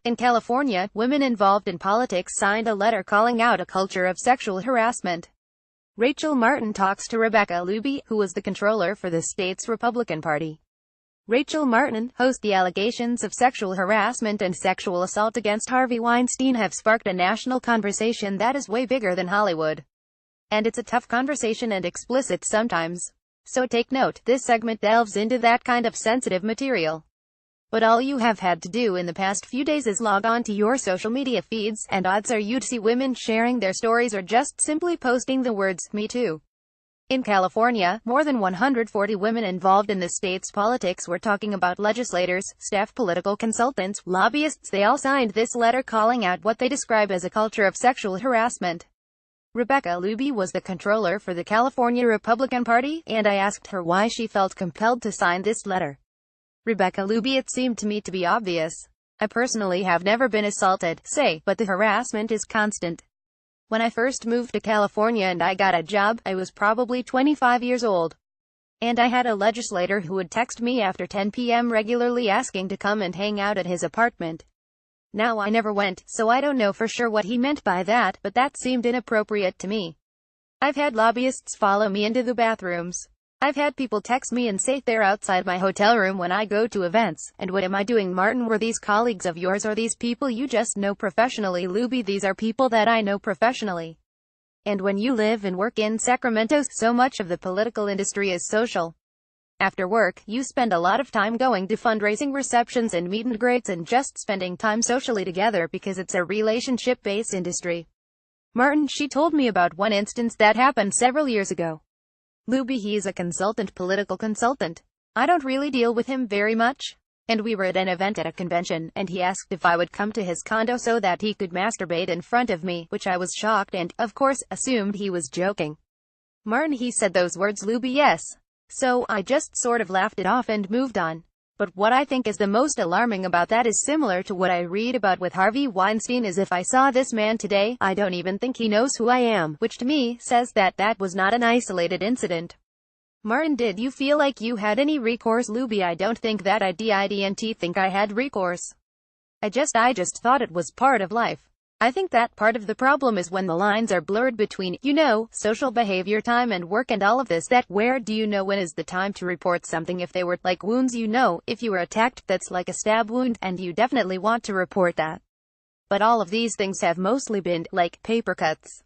In California, women involved in politics signed a letter calling out a culture of sexual harassment. Rachel Martin talks to Rebecca Luby, who was the controller for the state's Republican Party. Rachel Martin, host. The allegations of sexual harassment and sexual assault against Harvey Weinstein have sparked a national conversation that is way bigger than Hollywood. And it's a tough conversation and explicit sometimes. So take note, this segment delves into that kind of sensitive material. But all you have had to do in the past few days is log on to your social media feeds, and odds are you'd see women sharing their stories or just simply posting the words, "Me too." In California, more than 140 women involved in the state's politics were talking about legislators, staff, political consultants, lobbyists. They all signed this letter calling out what they describe as a culture of sexual harassment. Rebecca Luby was the controller for the California Republican Party, and I asked her why she felt compelled to sign this letter. Rebecca Luby: It seemed to me to be obvious. I personally have never been assaulted, but the harassment is constant. When I first moved to California and I got a job, I was probably 25 years old. And I had a legislator who would text me after 10 p.m. regularly asking to come and hang out at his apartment. Now I never went, so I don't know for sure what he meant by that, but that seemed inappropriate to me. I've had lobbyists follow me into the bathrooms. I've had people text me and say they're outside my hotel room when I go to events. And what am I doing, Martin? Were these colleagues of yours or these people you just know professionally? Luby: These are people that I know professionally. And when you live and work in Sacramento, so much of the political industry is social. After work, you spend a lot of time going to fundraising receptions and meet and greets and just spending time socially together because it's a relationship-based industry. Martin: She told me about one instance that happened several years ago. Luby: He's a consultant, political consultant. I don't really deal with him very much. And we were at an event at a convention, and he asked if I would come to his condo so that he could masturbate in front of me, which I was shocked and, of course, assumed he was joking. Martin: He said those words, Luby? Yes. So, I just sort of laughed it off and moved on. But what I think is the most alarming about that is similar to what I read about with Harvey Weinstein is if I saw this man today, I don't even think he knows who I am, which to me says that that was not an isolated incident. Martin: Did you feel like you had any recourse? Luby: I don't think that I didn't think I had recourse. I just thought it was part of life. I think that part of the problem is when the lines are blurred between, social behavior time and work and all of this. That where do you know when is the time to report something? If they were like wounds, if you were attacked, that's like a stab wound, and you definitely want to report that. But all of these things have mostly been, like, paper cuts.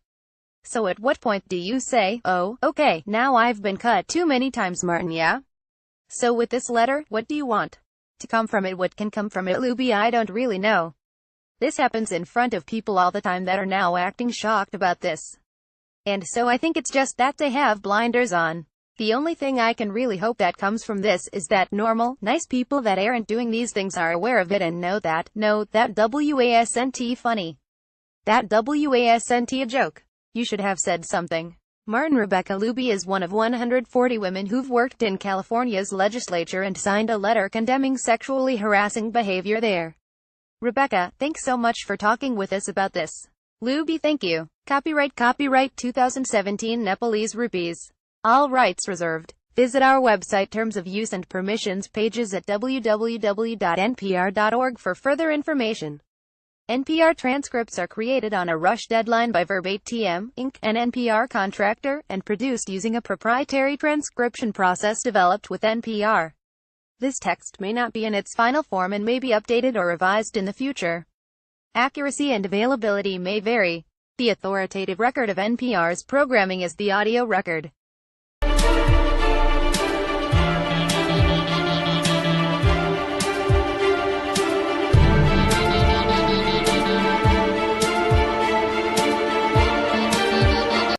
So at what point do you say, oh, okay, now I've been cut too many times, Martin? Yeah? So with this letter, what do you want to come from it? What can come from it, Luby? I don't really know. This happens in front of people all the time that are now acting shocked about this. And so I think it's just that they have blinders on. The only thing I can really hope that comes from this is that normal, nice people that aren't doing these things are aware of it and know that wasn't funny. That wasn't a joke. You should have said something. Martin: Rebecca Luby is one of 140 women who've worked in California's legislature and signed a letter condemning sexually harassing behavior there. Rebecca, thanks so much for talking with us about this. Luby: Thank you. Copyright 2017 Nepalese rupees. All rights reserved. Visit our website terms of use and permissions pages at www.npr.org for further information. NPR transcripts are created on a rush deadline by Verbatim, Inc., an NPR contractor, and produced using a proprietary transcription process developed with NPR. This text may not be in its final form and may be updated or revised in the future. Accuracy and availability may vary. The authoritative record of NPR's programming is the audio record.